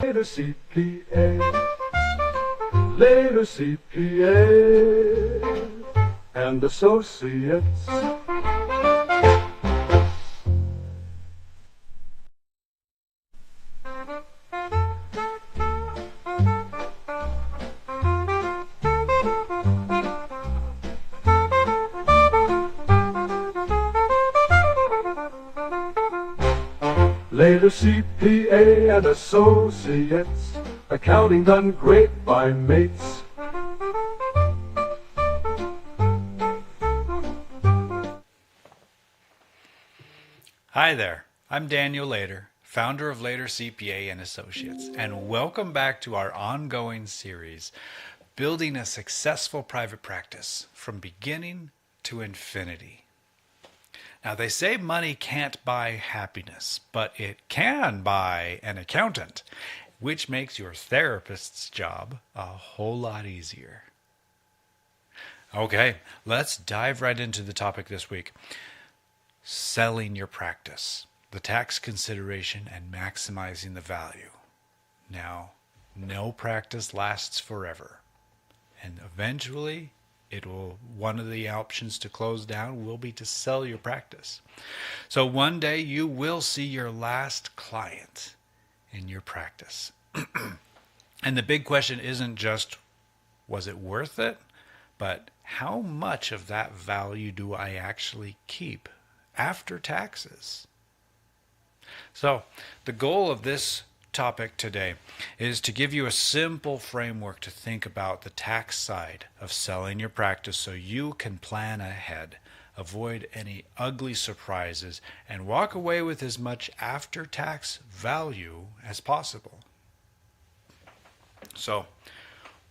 Later CPA, later CPA, and Associates. Later CPA and Associates, accounting done great by mates. Hi there, I'm Daniel Later, founder of Later CPA and Associates, and welcome back to our ongoing series, Building a Successful Private Practice from Beginning to Infinity. Now, they say money can't buy happiness, but it can buy an accountant, which makes your therapist's job a whole lot easier. Okay, let's dive right into the topic this week. Selling your practice, the tax consideration, and maximizing the value. Now, no practice lasts forever, and eventually one of the options to close down will be to sell your practice. So one day you will see your last client in your practice. And the big question isn't just, was it worth it? But how much of that value do I actually keep after taxes? So the goal of this topic today is to give you a simple framework to think about the tax side of selling your practice so you can plan ahead, avoid any ugly surprises, and walk away with as much after-tax value as possible. So,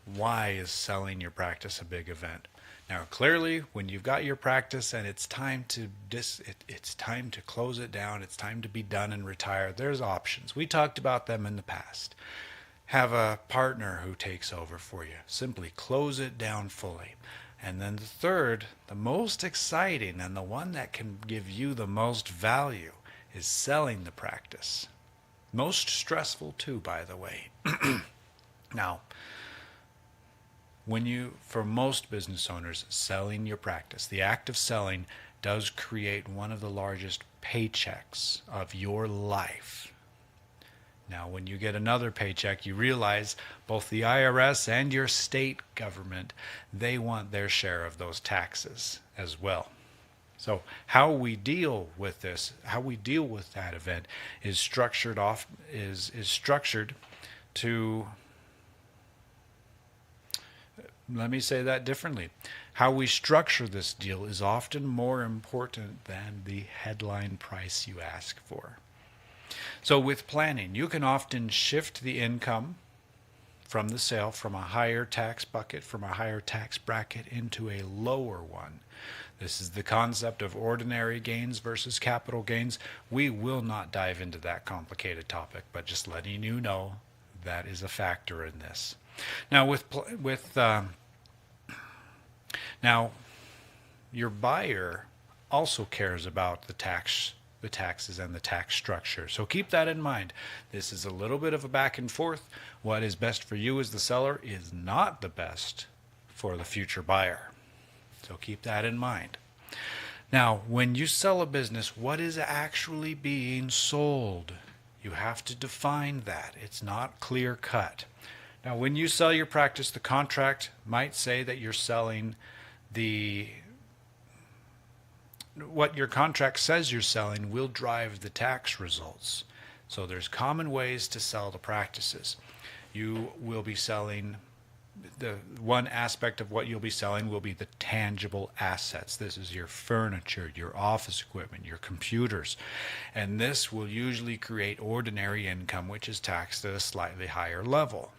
why is selling your practice a big event? Now, clearly, when you've got your practice and it's time to close it down, it's time to be done and retire, there's options. We talked about them in the past. Have a partner who takes over for you. Simply close it down fully. And then the third, the most exciting and the one that can give you the most value is selling the practice. Most stressful too, by the way. Now, for most business owners, selling your practice, the act of selling does create one of the largest paychecks of your life. Now, when you get another paycheck, you realize both the IRS and your state government, they want their share of those taxes as well. So how we deal with this, how we deal with that event is structured to, let me say that differently. How we structure this deal is often more important than the headline price you ask for. So with planning, you can often shift the income from the sale from a higher tax bucket, from a higher tax bracket into a lower one. This is the concept of ordinary gains versus capital gains. We will not dive into that complicated topic, but just letting you know that is a factor in this. Now, now, your buyer also cares about the taxes and the tax structure. So keep that in mind. This is a little bit of a back and forth. What is best for you as the seller is not the best for the future buyer. So keep that in mind. Now, when you sell a business, what is actually being sold? You have to define that. It's not clear cut. Now, when you sell your practice, the contract might say that you're selling what your contract says you're selling will drive the tax results. So there's common ways to sell the practices. You will be selling, the one aspect of what you'll be selling will be the tangible assets. This is your furniture, your office equipment, your computers. And this will usually create ordinary income, which is taxed at a slightly higher level.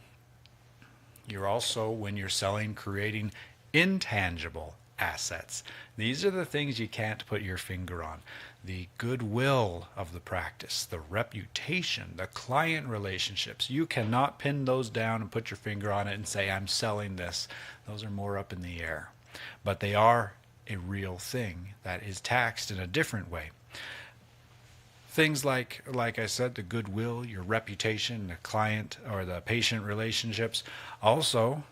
You're also, when you're selling, creating intangible assets. These are the things you can't put your finger on. The goodwill of the practice, the reputation, the client relationships. You cannot pin those down and put your finger on it and say, I'm selling this. Those are more up in the air. But they are a real thing that is taxed in a different way. Things like I said, the goodwill, your reputation, the client or the patient relationships. Also,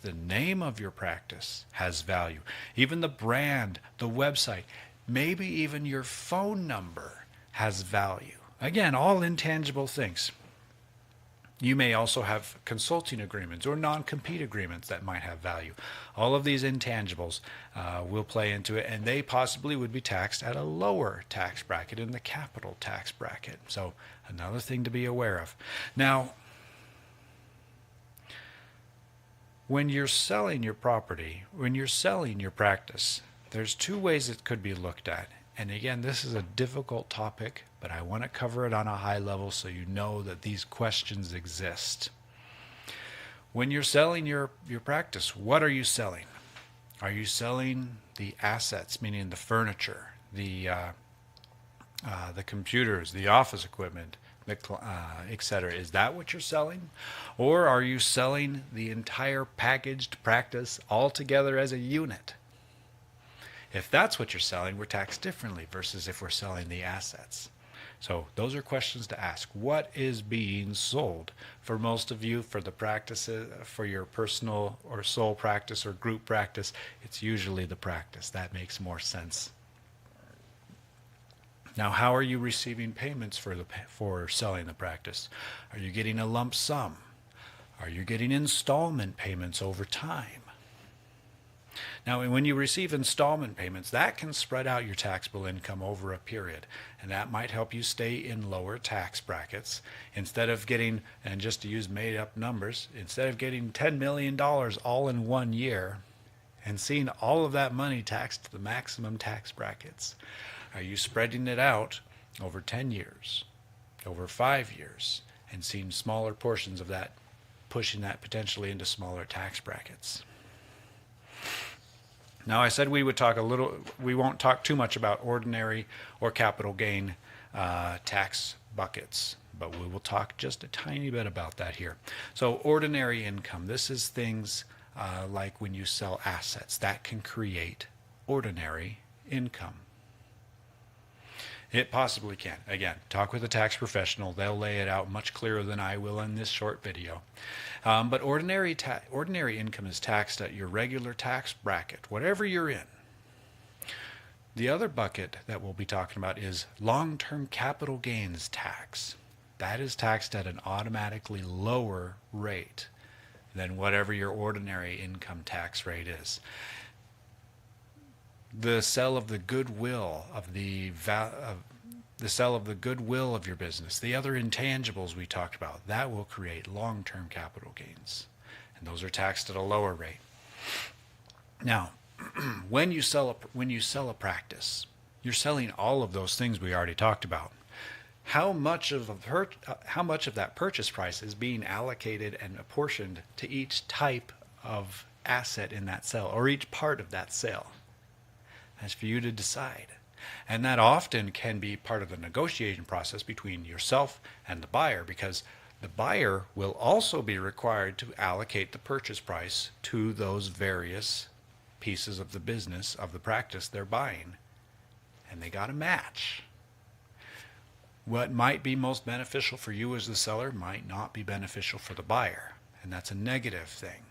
the name of your practice has value. Even the brand, the website, maybe even your phone number has value. Again, all intangible things. You may also have consulting agreements or non-compete agreements that might have value. All of these intangibles will play into it, and they possibly would be taxed at a lower tax bracket in the capital tax bracket. So another thing to be aware of. Now, when you're selling your property, when you're selling your practice, there's two ways it could be looked at. And again, this is a difficult topic, but I want to cover it on a high level so you know that these questions exist. When you're selling your practice, what are you selling? Are you selling the assets, meaning the furniture, the computers, the office equipment, etc.? Is that what you're selling? Or are you selling the entire packaged practice all together as a unit? If that's what you're selling, we're taxed differently versus if we're selling the assets. So those are questions to ask. What is being sold? For most of you, for the practices, for your personal or sole practice or group practice, it's usually the practice. That makes more sense. Now, how are you receiving payments for selling the practice? Are you getting a lump sum? Are you getting installment payments over time? Now, when you receive installment payments, that can spread out your taxable income over a period, and that might help you stay in lower tax brackets. Instead of getting, and just to use made-up numbers, instead of getting $10 million all in 1 year and seeing all of that money taxed to the maximum tax brackets, are you spreading it out over 10 years, over 5 years, and seeing smaller portions of that, pushing that potentially into smaller tax brackets? Now, I said we won't talk too much about ordinary or capital gain tax buckets, but we will talk just a tiny bit about that here. So ordinary income, this is things like when you sell assets, that can create ordinary income. It possibly can. Again, talk with a tax professional. They'll lay it out much clearer than I will in this short video. But ordinary income is taxed at your regular tax bracket, whatever you're in. The other bucket that we'll be talking about is long-term capital gains tax. That is taxed at an automatically lower rate than whatever your ordinary income tax rate is. The sale of the goodwill of the sale of the goodwill of your business, the other intangibles we talked about, that will create long-term capital gains, and those are taxed at a lower rate. Now, when you sell a practice, you're selling all of those things we already talked about. How much of that purchase price is being allocated and apportioned to each type of asset in that sale, or each part of that sale? That's for you to decide. And that often can be part of the negotiation process between yourself and the buyer, because the buyer will also be required to allocate the purchase price to those various pieces of the business, of the practice they're buying. And they got to match. What might be most beneficial for you as the seller might not be beneficial for the buyer. And that's a negative thing.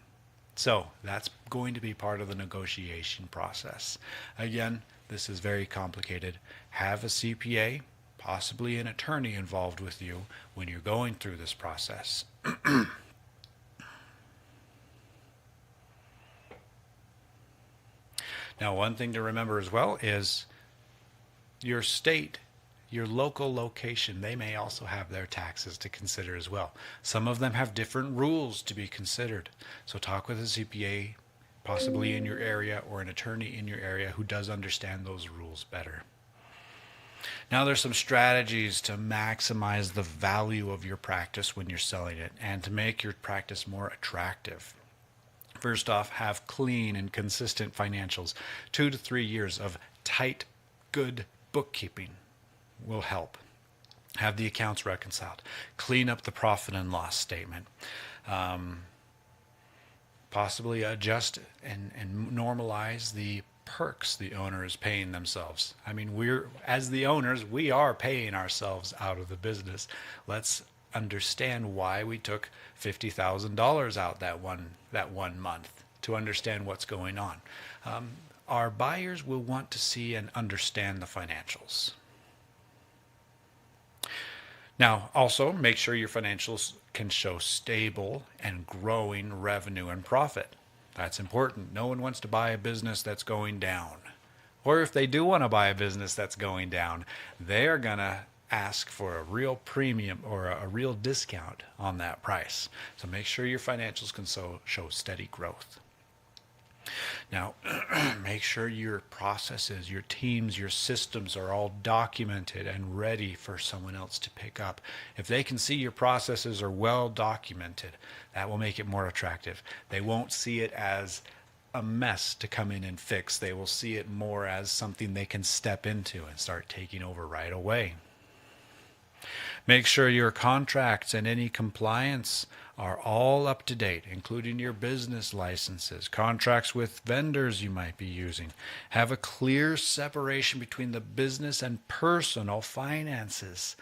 So that's going to be part of the negotiation process. Again, this is very complicated. Have a CPA, possibly an attorney involved with you when you're going through this process. Now, one thing to remember as well is your state, your local location, they may also have their taxes to consider as well. Some of them have different rules to be considered. So talk with a CPA, possibly in your area, or an attorney in your area who does understand those rules better. Now, there's some strategies to maximize the value of your practice when you're selling it and to make your practice more attractive. First off, have clean and consistent financials. 2 to 3 years of tight, good bookkeeping will help. Have the accounts reconciled. Clean up the profit and loss statement. Possibly adjust and normalize the perks the owner is paying themselves. I mean, as the owners, we are paying ourselves out of the business. Let's understand why we took $50,000 out that one month to understand what's going on. Our buyers will want to see and understand the financials. Now, also make sure your financials can show stable and growing revenue and profit. That's important. No one wants to buy a business that's going down. Or if they do want to buy a business that's going down, they are going to ask for a real premium or a real discount on that price. So make sure your financials can show steady growth. Now, make sure your processes, your teams, your systems are all documented and ready for someone else to pick up. If they can see your processes are well documented, that will make it more attractive. They won't see it as a mess to come in and fix. They will see it more as something they can step into and start taking over right away. Make sure your contracts and any compliance are all up to date, including your business licenses, contracts with vendors you might be using. Have a clear separation between the business and personal finances.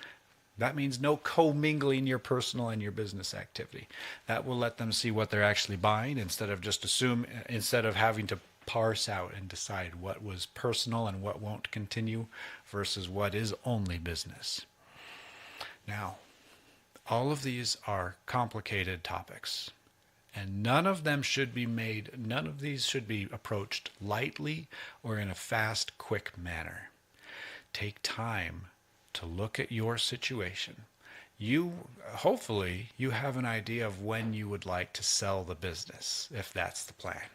That means no commingling your personal and your business activity. That will let them see what they're actually buying instead of having to parse out and decide what was personal and what won't continue versus what is only business. Now, all of these are complicated topics, and none of these should be approached lightly or in a fast, quick manner. Take time to look at your situation. Hopefully, you have an idea of when you would like to sell the business, if that's the plan.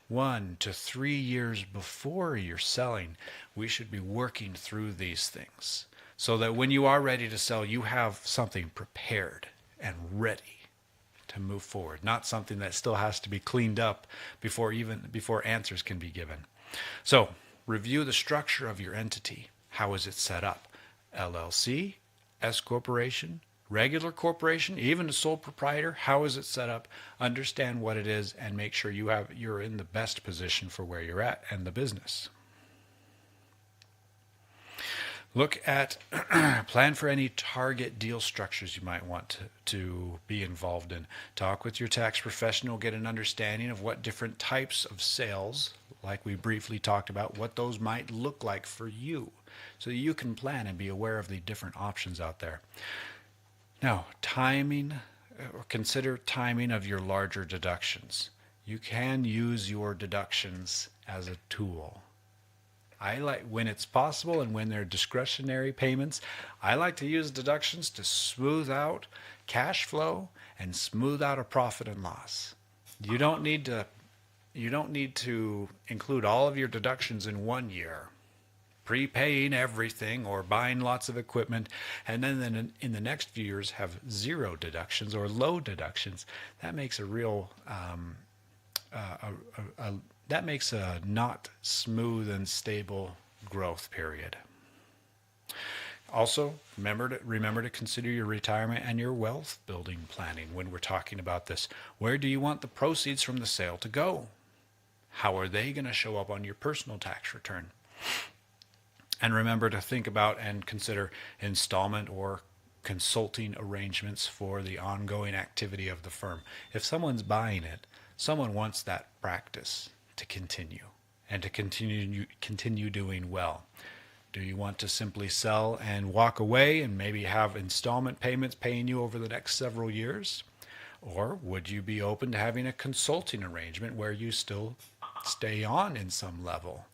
1 to 3 years before you're selling, we should be working through these things, so that when you are ready to sell, you have something prepared and ready to move forward, not something that still has to be cleaned up before answers can be given. So, review the structure of your entity. How is it set up? LLC, S corporation, regular corporation, even a sole proprietor. How is it set up? Understand what it is and make sure you're in the best position for where you're at and the business. Look at, plan for any target deal structures you might want to be involved in. Talk with your tax professional, get an understanding of what different types of sales, like we briefly talked about, what those might look like for you, so that you can plan and be aware of the different options out there. Now, consider timing of your larger deductions. You can use your deductions as a tool. I like, when it's possible and when they're discretionary payments, I like to use deductions to smooth out cash flow and smooth out a profit and loss. You don't need to include all of your deductions in 1 year, prepaying everything or buying lots of equipment, and then in the next few years have zero deductions or low deductions. That makes a real that makes a not smooth and stable growth period. Also, remember to consider your retirement and your wealth building planning when we're talking about this. Where do you want the proceeds from the sale to go? How are they going to show up on your personal tax return? And remember to think about and consider installment or consulting arrangements for the ongoing activity of the firm. If someone's buying it, someone wants that practice to continue and to continue doing well. Do you want to simply sell and walk away and maybe have installment payments paying you over the next several years? Or would you be open to having a consulting arrangement where you still stay on in some level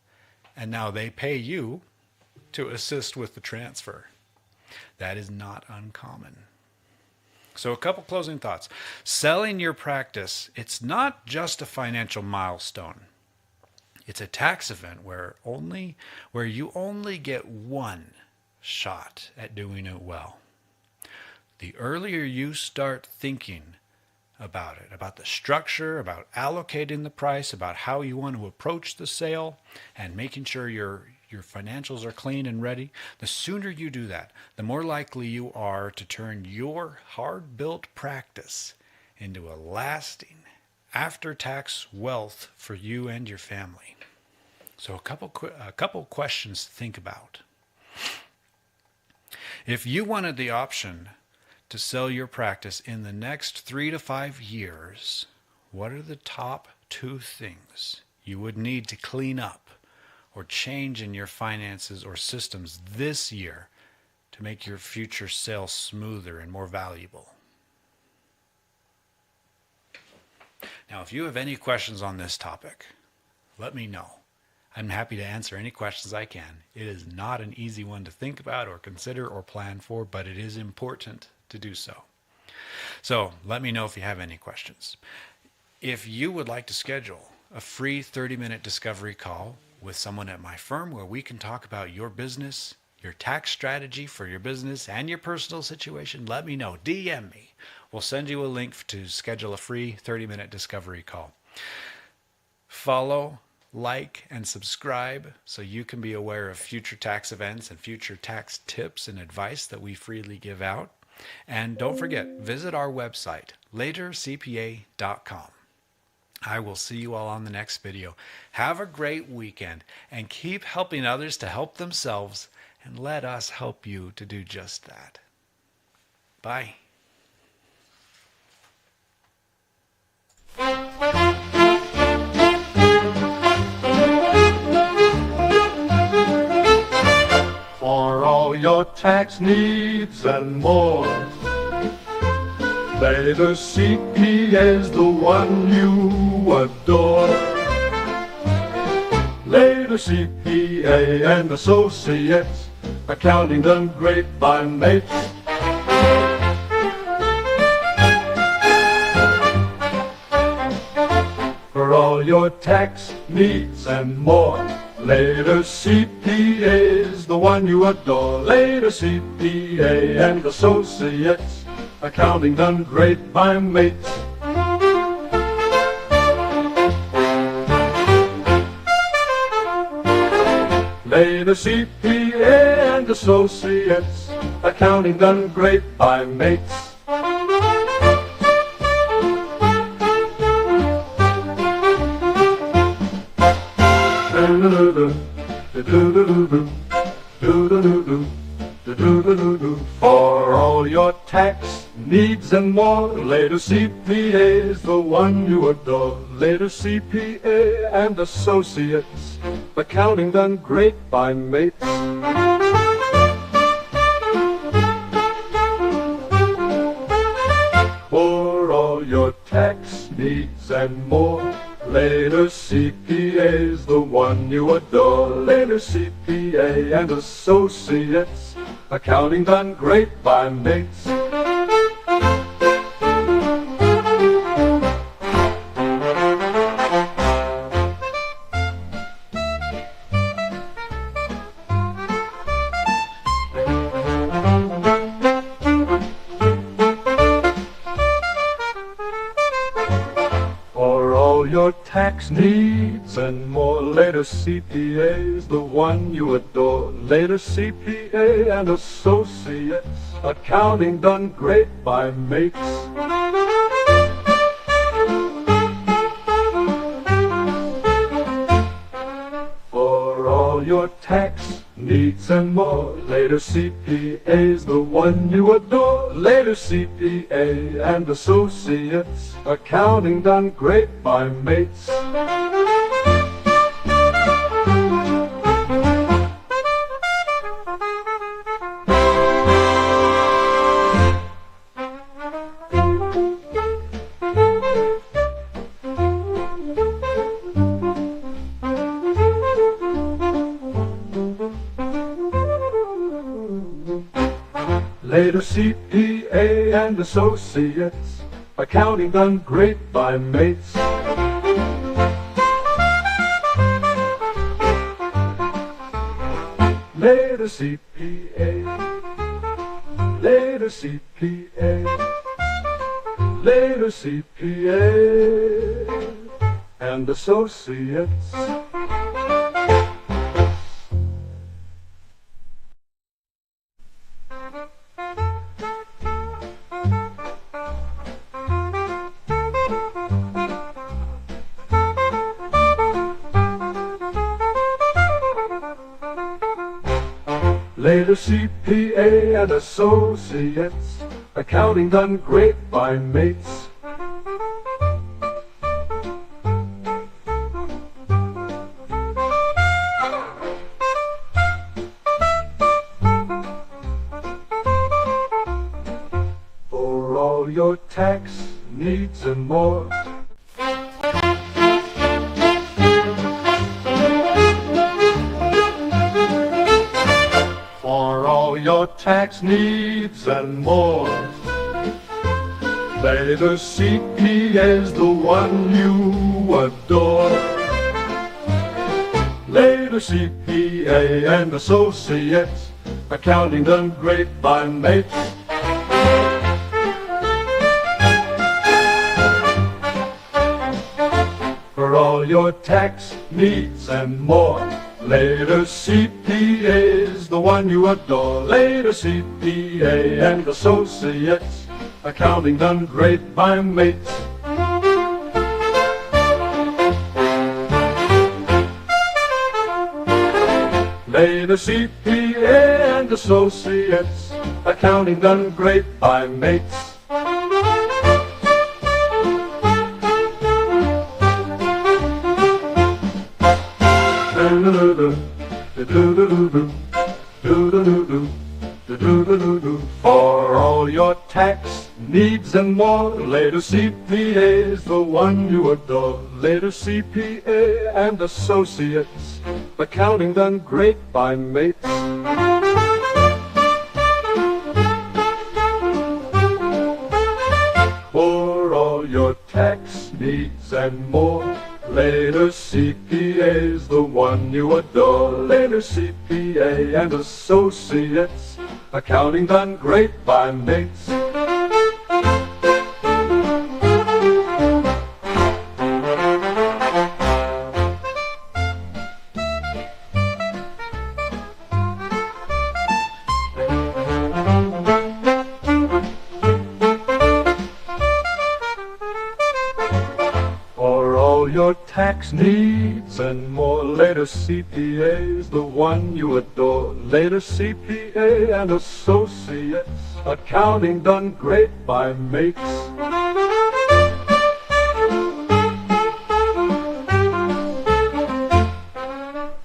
and now they pay you to assist with the transfer? That is not uncommon. So a couple closing thoughts. Selling your practice, it's not just a financial milestone. It's a tax event where you only get one shot at doing it well. The earlier you start thinking about it, about the structure, about allocating the price, about how you want to approach the sale, and making sure your financials are clean and ready, the sooner you do that, the more likely you are to turn your hard-built practice into a lasting after-tax wealth for you and your family. So a couple questions to think about. If you wanted the option to sell your practice in the next 3 to 5 years, what are the top 2 things you would need to clean up or change in your finances or systems this year to make your future sales smoother and more valuable? Now, if you have any questions on this topic, let me know. I'm happy to answer any questions I can. It is not an easy one to think about or consider or plan for, but it is important to do so. So let me know if you have any questions. If you would like to schedule a free 30-minute discovery call with someone at my firm where we can talk about your business, your tax strategy for your business, and your personal situation, let me know. DM me. We'll send you a link to schedule a free 30-minute discovery call. Follow, like, and subscribe so you can be aware of future tax events and future tax tips and advice that we freely give out. And don't forget, visit our website, latercpa.com. I will see you all on the next video. Have a great weekend and keep helping others to help themselves, and let us help you to do just that. Bye. For all your tax needs and more, Later CPA's the one you adore. Later CPA and Associates, accounting done great by mates. For all your tax needs and more, Later CPA's the one you adore. Later CPA and Associates, accounting done great by mates. Later CPA and Associates, accounting done great by mates. For all your tax needs and more, Later CPA's the one you adore. Later CPA and Associates, accounting done great by mates. For all your tax needs and more, Later CPA's the one you adore. Later CPA and Associates, accounting done great by mates. For all your tax needs and more, Later CPA's the one you adore. Later CPA and Associates, accounting done great by mates. For all your tax needs and more, Later CPA's the one you adore. Later CPA and Associates, accounting done great by mates. Later CPA and Associates, accounting done great by mates. Later CPA, Later CPA, Later CPA and Associates. later CPA and associates, accounting done great by mates. For all your tax needs and more, for all your tax needs and more, later CPA's the one you adore. Later CPA and associates, accounting done great by mates. For all your tax needs and more, later CPA's the one you adore. Later CPA and associates, accounting done great by mates. Later CPA and associates, accounting done great by mates. For all your tax needs and more, later CPA's the one you adore. Later CPA and associates, accounting done great by mates. For all your tax needs and more, later CPA's the one you adore. Later CPA and associates, accounting done great by mates. For all your tax needs and more, later CPA's the one you adore. Later CPA and associates, accounting done great by mates.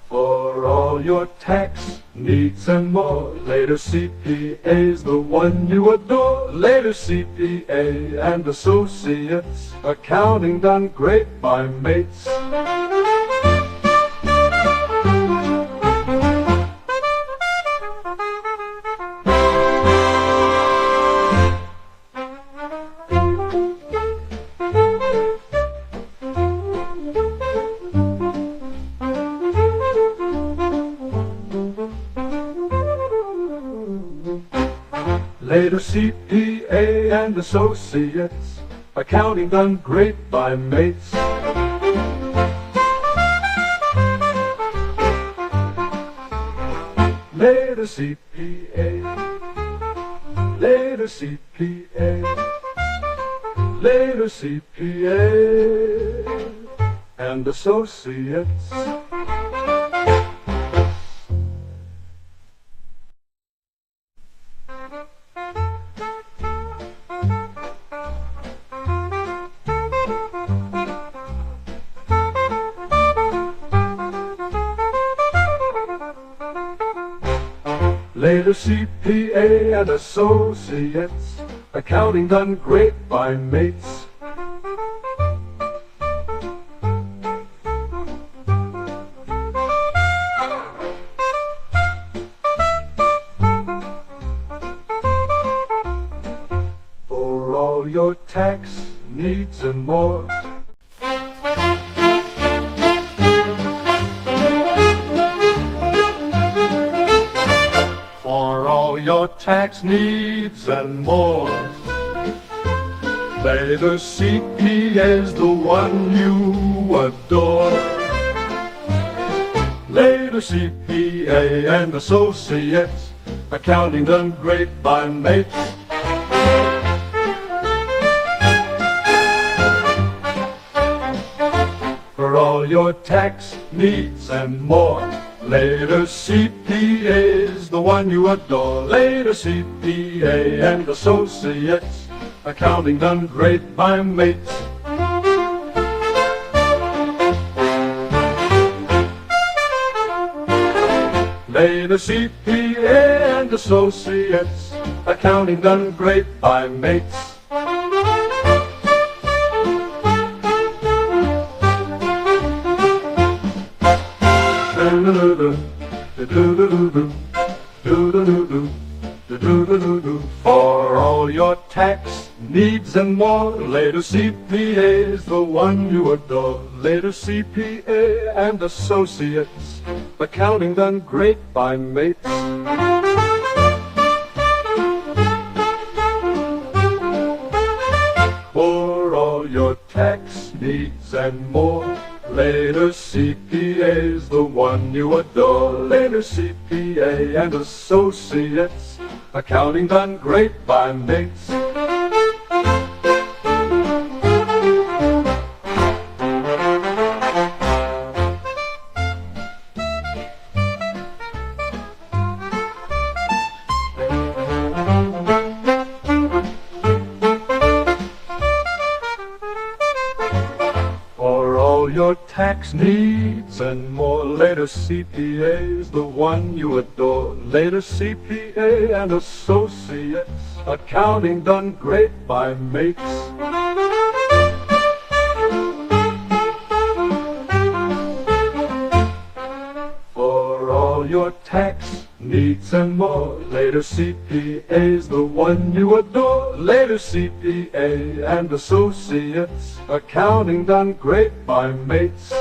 For all your tax needs and more, later CPA's the one you adore. Later CPA and associates, accounting done great by mates. Later CPA and associates, accounting done great by mates. Later CPA, later CPA, later CPA and associates. Later CPA and associates, accounting done great by mates. For all your tax needs and more, for all your tax needs and more, later CPA's the one you adore. Later CPA and associates, accounting done great by mates. For all your tax needs and more, Later CPA's the one you adore. Later CPA and Associates, accounting done great by mates. Later CPA and Associates, accounting done great by mates. For all your tax needs and more, later CPA's the one you adore. Later CPA and Associates, accounting done great by mates. For all your tax needs and more, later CPA's the one you adore. Later CPA and Associates, accounting done great by mates. For all your tax needs and more, later CPA's the one you adore. Later CPA and Associates, accounting done great by mates. For all your tax needs and more, later CPA's the one you adore. Later CPA and Associates, accounting done great by mates.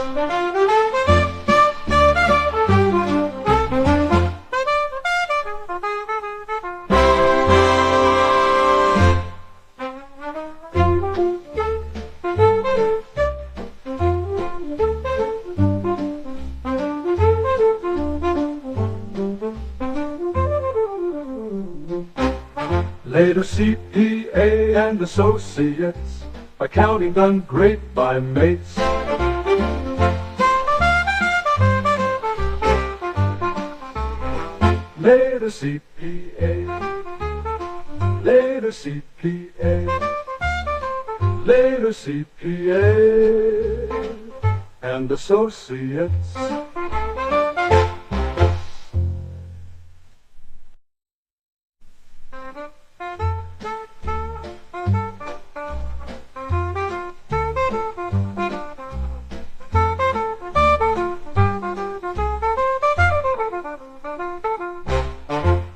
Later CPA and Associates, accounting done great by mates. Later CPA, later CPA, later CPA and Associates.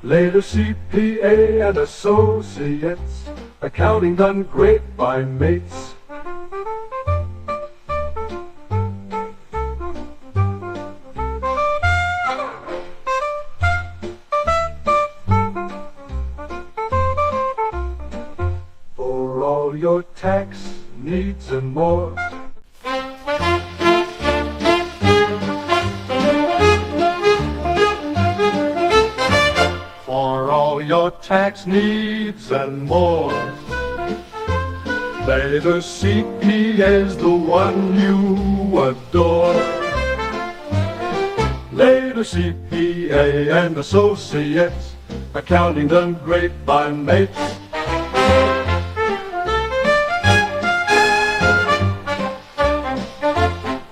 Later CPA and Associates, accounting done great by mates. For all your tax needs and more, for all your tax needs and more, later CPA's the one you adore. Later CPA and Associates, accounting done great by mates.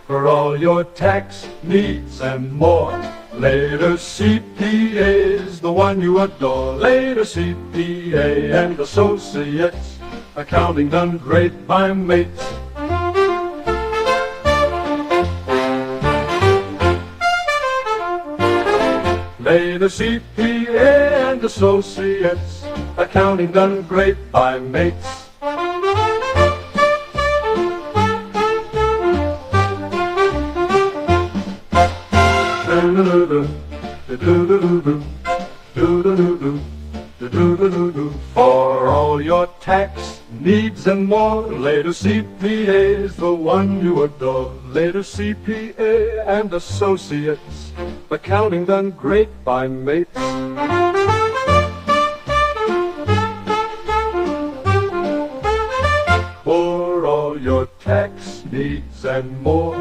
For all your tax needs and more, later CPA's the one you adore. Later CPA and Associates, accounting done great by mates. Later CPA and Associates, accounting done great by mates. For all your tax needs and more, later CPA's the one you adore. Later CPA and Associates, accounting done great by mates. For all your tax needs and more,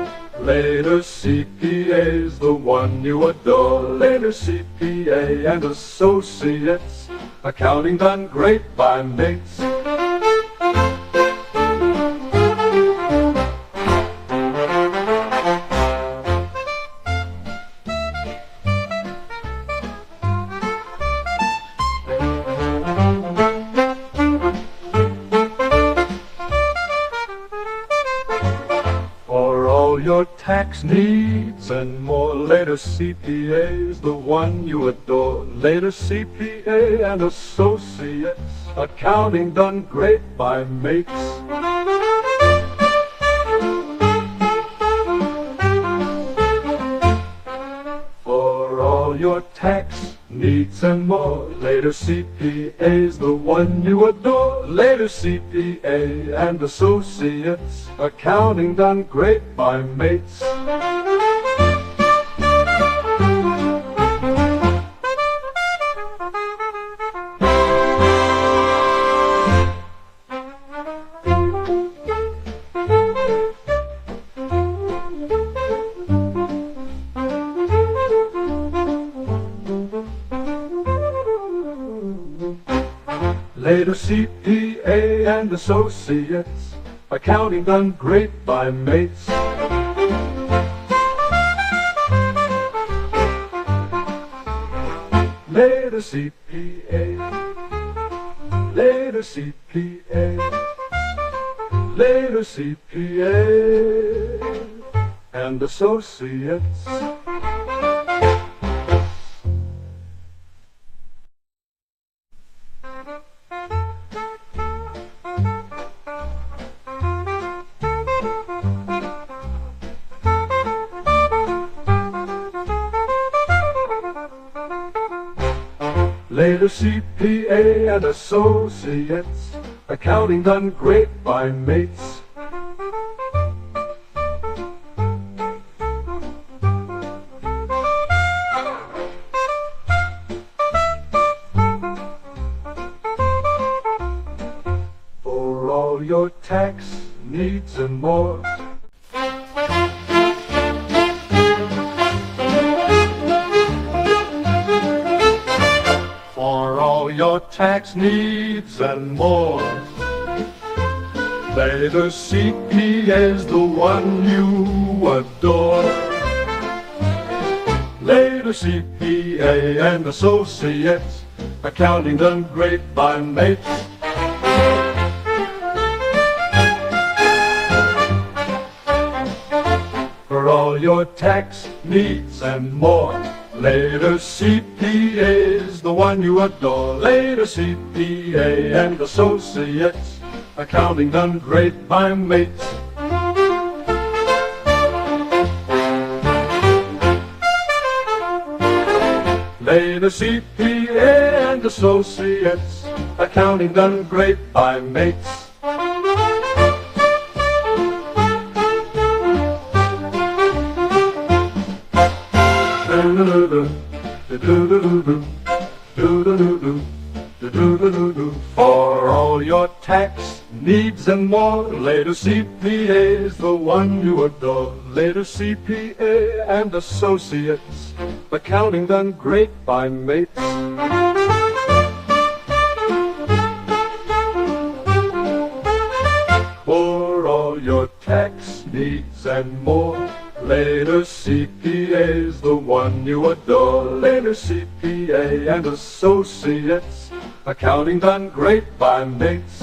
Later CPA's the one you adore. Later CPA and Associates, accounting done great by mates. For all your tax needs and more, later CPA's the one you adore. Later CPA and Associates, accounting done great by mates. For all your tax needs and more, later CPA's the one you adore. Later CPA and Associates, accounting done great by mates. Later CPA and Associates, accounting done great by mates. Later CPA, later CPA, later CPA and Associates. Later CPA and Associates, accounting done great by mates. For all your tax needs and more, for all your tax needs and more, later CPA's the one you adore. Later CPA and Associates, accounting done great by mates. For all your tax needs and more, later CPA's the one you adore. Later CPA and Associates, accounting done great by mates. Later CPA and Associates, accounting done great by mates. For all your tax needs and more, later CPA's the one you adore. Later CPA and Associates, accounting done great by mates. For all your tax needs and more, later CPA's the one you adore. Later CPA and Associates, accounting done great by mates.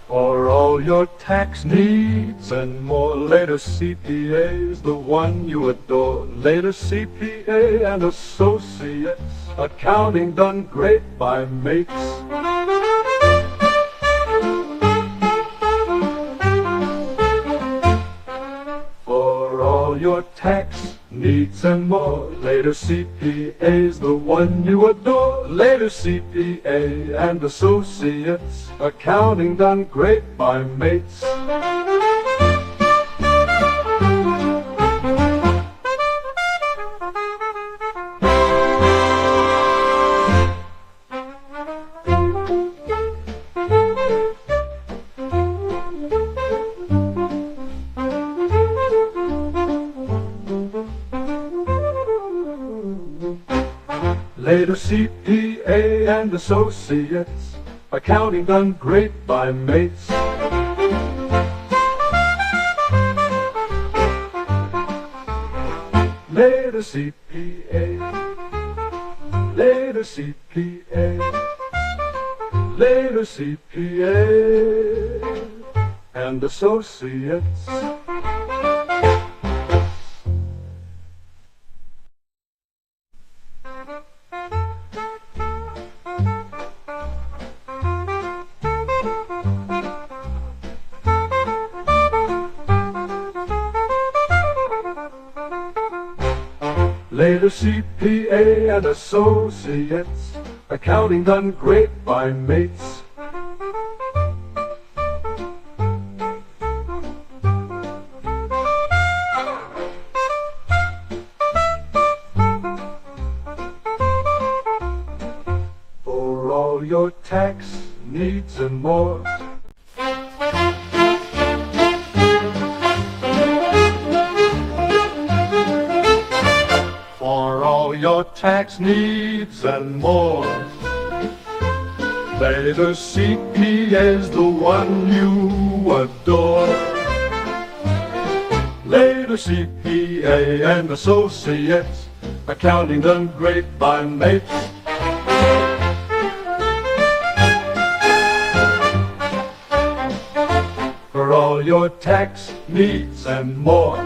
For all your tax needs and more, later CPA's the one you adore. Later CPA and Associates, accounting done great by mates. For all your tax needs and more. Later CPA's the one you adore. Later CPA and Associates, accounting done great by mates. Later CPA and Associates, accounting done great by mates. Later CPA, later CPA, later CPA and Associates. Later CPA and Associates, accounting done great by mates. For all your tax needs and more, for all your tax needs and more, Later CPA's the one you adore. Later CPA and Associates, accounting done great by mates. For all your tax needs and more,